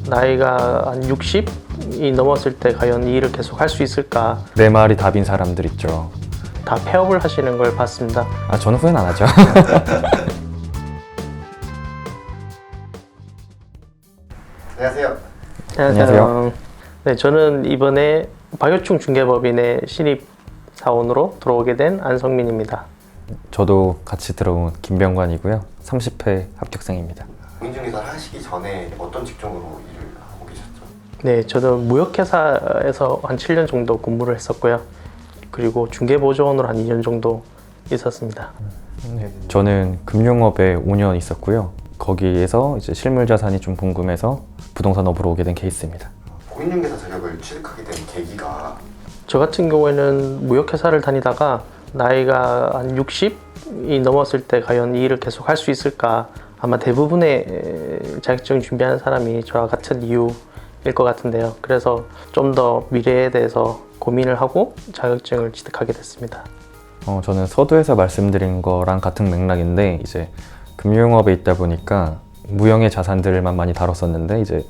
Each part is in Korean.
나이가 한 60이 넘었을 때 과연 이 일을 계속 할 수 있을까? 내 말이 답인 사람들 있죠. 다 폐업을 하시는 걸 봤습니다. 저는 후회는 안 하죠. 안녕하세요. 안녕하세요. 네, 저는 이번에 박효충 중개법인의 신입 사원으로 들어오게 된 안성민입니다. 저도 같이 들어온 김병관이고요. 30회 합격생입니다. 공인중개사를 하시기 전에 어떤 직종으로 일을 하고 계셨죠? 네, 저는 무역회사에서 한 7년 정도 근무를 했었고요. 그리고 중개보조원으로 한 2년 정도 있었습니다. 저는 금융업에 5년 있었고요. 거기에서 이제 실물 자산이 좀 궁금해서 부동산업으로 오게 된 케이스입니다. 공인중개사 자격을 취득하게 된 계기가 저 같은 경우에는 무역회사를 다니다가 나이가 한 60이 넘었을 때 과연 이 일을 계속 할 수 있을까? 아마 대부분의 자격증 준비하는 사람이 저와 같은 이유일 것 같은데요. 그래서 좀 더 미래에 대해서 고민을 하고 자격증을 취득하게 됐습니다. 저는 서두에서 말씀드린 거랑 같은 맥락인데 이제 금융업에 있다 보니까 무형의 자산들만 많이 다뤘었는데 이제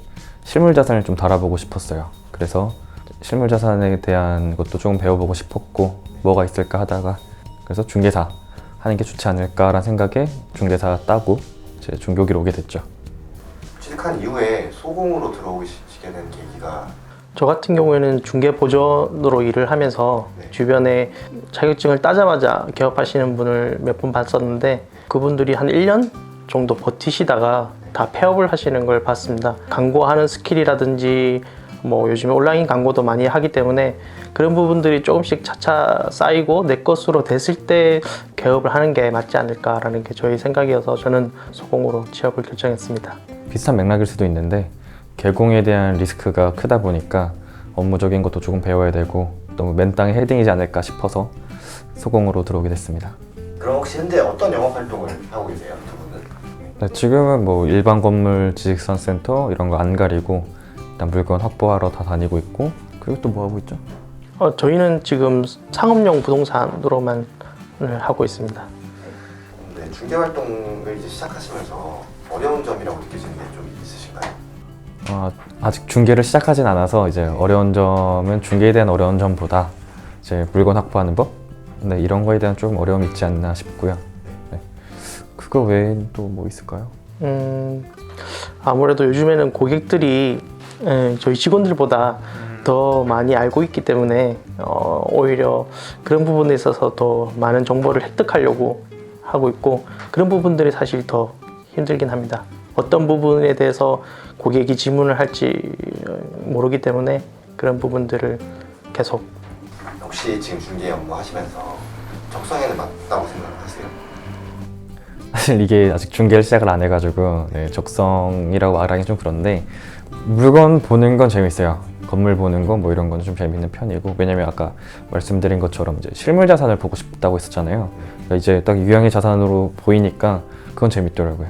실물 자산을 좀 다뤄보고 싶었어요. 그래서 실물 자산에 대한 것도 조금 배워보고 싶었고 뭐가 있을까 하다가 그래서 중개사 하는 게 좋지 않을까라는 생각에 중개사 따고 이제 중교기로 오게 됐죠. 취득한 이후에 소공으로 들어오시게 된 계기가 저 같은 경우에는 중개보조원으로 일을 하면서 네. 주변에 자격증을 따자마자 개업하시는 분을 몇 분 봤었는데 그분들이 한 1년 정도 버티시다가 다 폐업을 하시는 걸 봤습니다. 광고하는 스킬이라든지 뭐 요즘에 온라인 광고도 많이 하기 때문에 그런 부분들이 조금씩 차차 쌓이고 내 것으로 됐을 때 개업을 하는 게 맞지 않을까라는 게 저희 생각이어서 저는 소공으로 취업을 결정했습니다. 비슷한 맥락일 수도 있는데 개공에 대한 리스크가 크다 보니까 업무적인 것도 조금 배워야 되고 너무 맨 땅에 헤딩이지 않을까 싶어서 소공으로 들어오게 됐습니다. 그럼 혹시 현재 어떤 영업 활동을 하고 계세요, 두 분은? 네, 지금은 뭐 일반 건물 지식선센터 이런 거 안 가리고 일단 물건 확보하러 다 다니고 있고 그리고 또 뭐 하고 있죠? 저희는 지금 상업용 부동산으로만 하고 있습니다. 네, 중개 활동을 이제 시작하시면서 어려운 점이라고 느끼시는 게 좀 있으신가요? 아직 중개를 시작하진 않아서 이제 어려운 점은 중개에 대한 어려운 점보다 이제 물건 확보하는 법? 네, 이런 거에 대한 좀 어려움이 있지 않나 싶고요. 네. 그거 외에는 또 뭐 있을까요? 아무래도 요즘에는 고객들이 저희 직원들보다 더 많이 알고 있기 때문에 오히려 그런 부분에 있어서 더 많은 정보를 획득하려고 하고 있고 그런 부분들이 사실 더 힘들긴 합니다. 어떤 부분에 대해서 고객이 질문을 할지 모르기 때문에 그런 부분들을 계속 혹시 지금 중개 업무 하시면서 적성에는 맞다고 생각하세요? 사실 이게 아직 중개를 시작을 안 해가지고 네, 적성이라고 말하기 좀 그런데 물건 보는 건 재밌어요. 건물 보는 거 뭐 이런 건 좀 재밌는 편이고 왜냐면 아까 말씀드린 것처럼 이제 실물 자산을 보고 싶다고 했었잖아요. 그러니까 이제 딱 유형의 자산으로 보이니까 그건 재밌더라고요.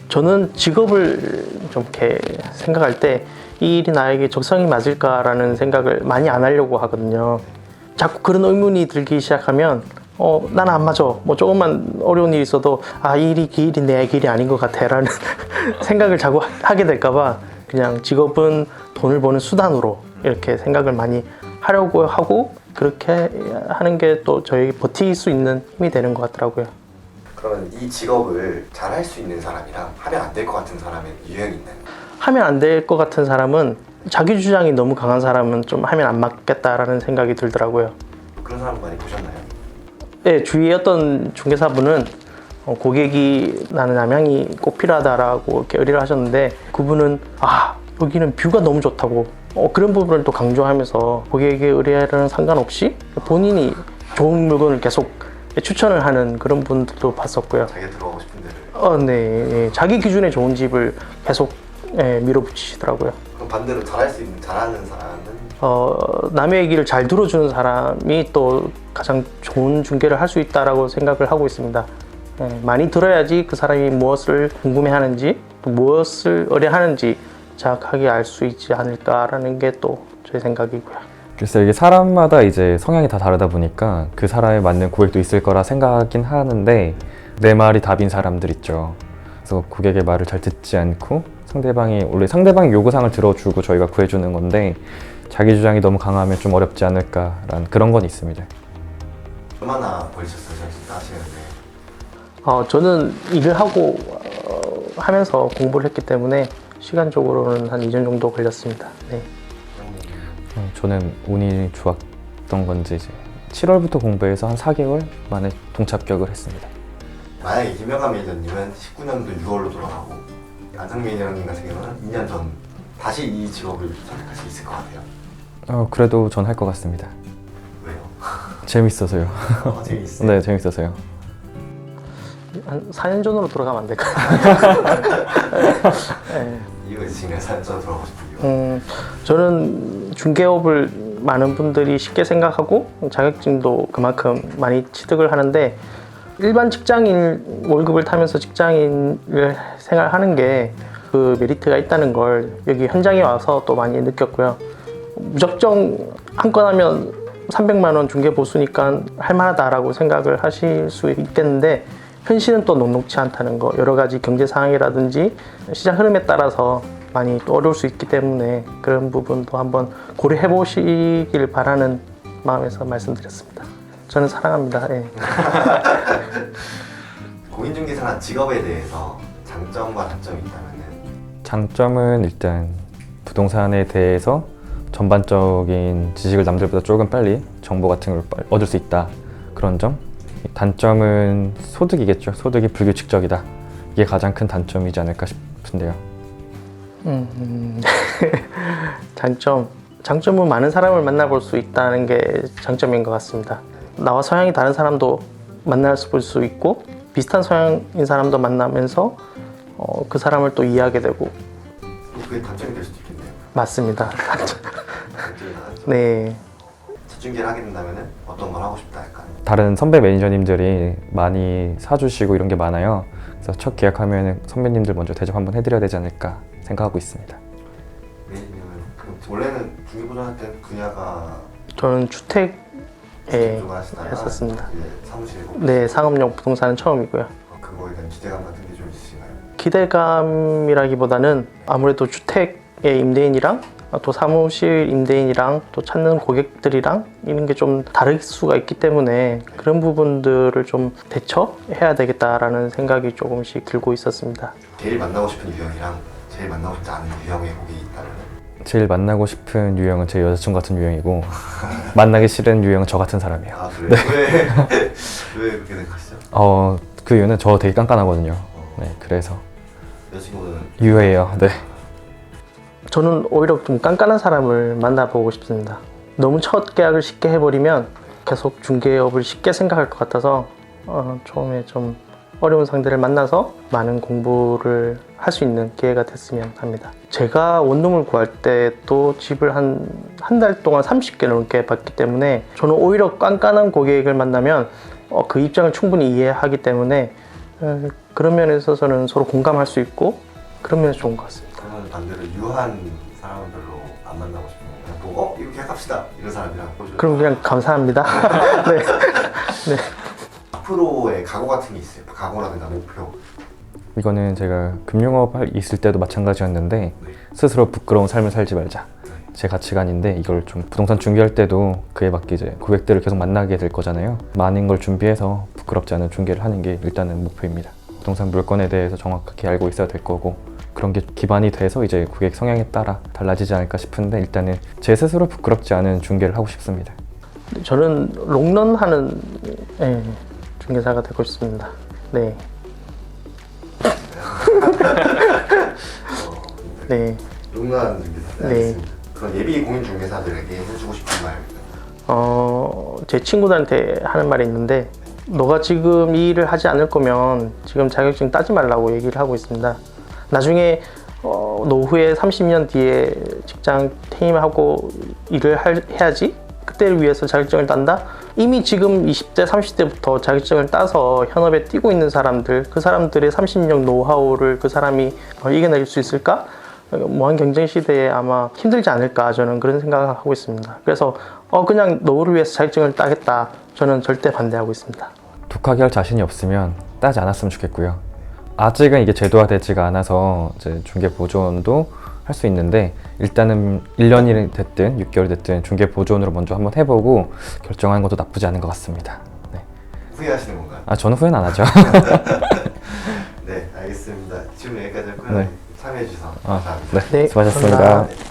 저는 직업을 좀 이렇게 생각할 때 이 일이 나에게 적성이 맞을까라는 생각을 많이 안 하려고 하거든요. 자꾸 그런 의문이 들기 시작하면 나는 안 맞아. 뭐 조금만 어려운 일이 있어도 이 일이 그 일이 내 길이 아닌 것 같아 라는 생각을 자꾸 하게 될까 봐 그냥 직업은 돈을 버는 수단으로 이렇게 생각을 많이 하려고 하고 그렇게 하는 게 또 저에게 버틸 수 있는 힘이 되는 것 같더라고요. 그러면 이 직업을 잘 할 수 있는 사람이랑 하면 안 될 것 같은 사람의 유형이 있나요? 하면 안 될 것 같은 사람은 자기 주장이 너무 강한 사람은 좀 하면 안 맞겠다라는 생각이 들더라고요. 그런 사람 많이 보셨나요? 네, 주위에 어떤 중개사분은 고객이 나는 남향이 꼭 필요하다라고 이렇게 의뢰를 하셨는데 그분은 여기는 뷰가 너무 좋다고 그런 부분을 또 강조하면서 고객의 의뢰는 상관없이 본인이 좋은 물건을 계속 추천을 하는 그런 분들도 봤었고요. 자기가 들어가고 싶은 데를 네, 자기 기준에 좋은 집을 계속 밀어붙이시더라고요. 그럼 반대로 잘하는 사람은? 남의 얘기를 잘 들어주는 사람이 또 가장 좋은 중개를 할 수 있다라고 생각을 하고 있습니다. 많이 들어야지 그 사람이 무엇을 궁금해하는지 또 무엇을 의뢰하는지 정확하게 알 수 있지 않을까라는 게 또 제 생각이고요. 글쎄요, 이게 사람마다 이제 성향이 다 다르다 보니까 그 사람에 맞는 고객도 있을 거라 생각하긴 하는데 내 말이 답인 사람들 있죠. 그래서 고객의 말을 잘 듣지 않고 원래 상대방이 요구사항을 들어주고 저희가 구해주는 건데 자기 주장이 너무 강하면 좀 어렵지 않을까라는 그런 건 있습니다. 얼마나 걸리셨어요? 진짜 하시는데. 저는 일을 하고 하면서 공부를 했기 때문에 시간적으로는 한 2년 정도 걸렸습니다. 네. 저는 운이 좋았던 건지 이제 7월부터 공부해서 한 4개월 만에 동착격을 했습니다. 만약에 김영하 매니저님은 19년도 6월로 돌아가고 안상민 매니저님 같은 경우는 2년 전 다시 이 직업을 선택할 수 있을 것 같아요. 그래도 전 할 것 같습니다. 왜요? 재밌어서요. 재밌어요. 네, 재밌어서요. 한 4년 전으로 돌아가면 안 될까요? 네. 이거 지금 4년 전 돌아가고 싶은 이유. 저는 중개업을 많은 분들이 쉽게 생각하고 자격증도 그만큼 많이 취득을 하는데 일반 직장인 월급을 타면서 직장인을 생활하는 게 그 메리트가 있다는 걸 여기 현장에 와서 또 많이 느꼈고요. 무작정 한 건 하면 300만 원 중개 보수니까 할만하다라고 생각을 하실 수 있겠는데 현실은 또 녹록지 않다는 거, 여러 가지 경제 상황이라든지 시장 흐름에 따라서 많이 또 어려울 수 있기 때문에 그런 부분도 한번 고려해 보시길 바라는 마음에서 말씀드렸습니다. 저는 사랑합니다. 예. 공인중개사란 직업에 대해서 장점과 단점이 있다면은 장점은 일단 부동산에 대해서 전반적인 지식을 남들보다 조금 빨리 정보 같은 걸 얻을 수 있다. 그런 점. 단점은 소득이겠죠. 소득이 불규칙적이다. 이게 가장 큰 단점이지 않을까 싶은데요. 장점은 많은 사람을 만나볼 수 있다는 게 장점인 것 같습니다. 나와 성향이 다른 사람도 만날 수 있고 비슷한 성향인 사람도 만나면서 그 사람을 또 이해하게 되고. 그게 단점이 될 수도 있겠네요. 맞습니다. 단점이 네. 집중계를 하게 된다면은 어떤 걸 하고 싶다 약간. 다른 선배 매니저님들이 많이 사주시고 이런 게 많아요. 그래서 첫 계약하면 선배님들 먼저 대접 한번 해드려야 되지 않을까 생각하고 있습니다. 매니저님은 그럼 원래는 중개보전할 때 분야가 저는 주택에 좀 하시다가 했었습니다. 이제 사무실에 네, 상업용 부동산은 처음이고요. 그거에 대한 기대감 같은 게 좀 있으신가요? 기대감이라기보다는 아무래도 주택의 임대인이랑 또 사무실 임대인이랑 또 찾는 고객들이랑 이런 게 좀 다를 수가 있기 때문에 그런 부분들을 좀 대처해야 되겠다라는 생각이 조금씩 들고 있었습니다. 제일 만나고 싶은 유형이랑 제일 만나고 싶지 않은 유형의 고객이 있다면 제일 만나고 싶은 유형은 제 여자친구 같은 유형이고 만나기 싫은 유형은 저 같은 사람이에요. 아 그래요? 왜 그렇게 생각하시죠? 그 이유는 저 되게 깐깐하거든요. 네, 그래서 여자친구는 유해예요. 네. 저는 오히려 좀 깐깐한 사람을 만나보고 싶습니다. 너무 첫 계약을 쉽게 해버리면 계속 중개업을 쉽게 생각할 것 같아서 처음에 좀 어려운 상대를 만나서 많은 공부를 할 수 있는 기회가 됐으면 합니다. 제가 원룸을 구할 때도 집을 한 달 동안 30개 넘게 봤기 때문에 저는 오히려 깐깐한 고객을 만나면 그 입장을 충분히 이해하기 때문에 그런 면에 있어서는 서로 공감할 수 있고 그런 면에서 좋은 것 같습니다. 저는 반대로 유한 사람은 별로 안 만나고 싶어요. 그냥 보고 이거 계약합시다 이런 사람이랑 그럼 그냥 감사합니다. 네. 네. 앞으로의 각오 같은 게 있어요. 각오라든가 목표. 이거는 제가 금융업 있을 때도 마찬가지였는데 스스로 부끄러운 삶을 살지 말자. 제 가치관인데 이걸 좀 부동산 중개할 때도 그에 맞게 이제 고객들을 계속 만나게 될 거잖아요. 많은 걸 준비해서 부끄럽지 않은 중개를 하는 게 일단은 목표입니다. 부동산 물건에 대해서 정확하게 알고 있어야 될 거고 그런 게 기반이 돼서 이제 고객 성향에 따라 달라지지 않을까 싶은데 일단은 제 스스로 부끄럽지 않은 중개를 하고 싶습니다. 저는 롱런하는 중개사가 되고 싶습니다. 네. 네. 롱런 중개사. 네. 그런 예비 공인 중개사들에게 해주고 싶은 말. 제 친구들한테 하는 말이 있는데 너가 지금 이 일을 하지 않을 거면 지금 자격증 따지 말라고 얘기를 하고 있습니다. 나중에 노후에 30년 뒤에 직장 퇴임하고 일을 해야지 그때를 위해서 자격증을 딴다? 이미 지금 20대, 30대부터 자격증을 따서 현업에 뛰고 있는 사람들, 그 사람들의 30년 노하우를 그 사람이 이겨낼 수 있을까? 무한 경쟁 시대에 아마 힘들지 않을까 저는 그런 생각을 하고 있습니다. 그래서 그냥 노후를 위해서 자격증을 따겠다 저는 절대 반대하고 있습니다. 독하게 할 자신이 없으면 따지 않았으면 좋겠고요. 아직은 이게 제도화되지가 않아서 이제 중개 보존도 할 수 있는데 일단은 1년이 됐든 6개월이 됐든 중개 보존으로 먼저 한번 해보고 결정하는 것도 나쁘지 않은 것 같습니다. 네. 후회하시는 건가요? 아 저는 후회는 안 하죠. 네, 알겠습니다. 질문 여기까지 했고요. 네. 참여해 주셔서 아, 감사합니다. 네, 네, 수고하셨습니다. 감사합니다.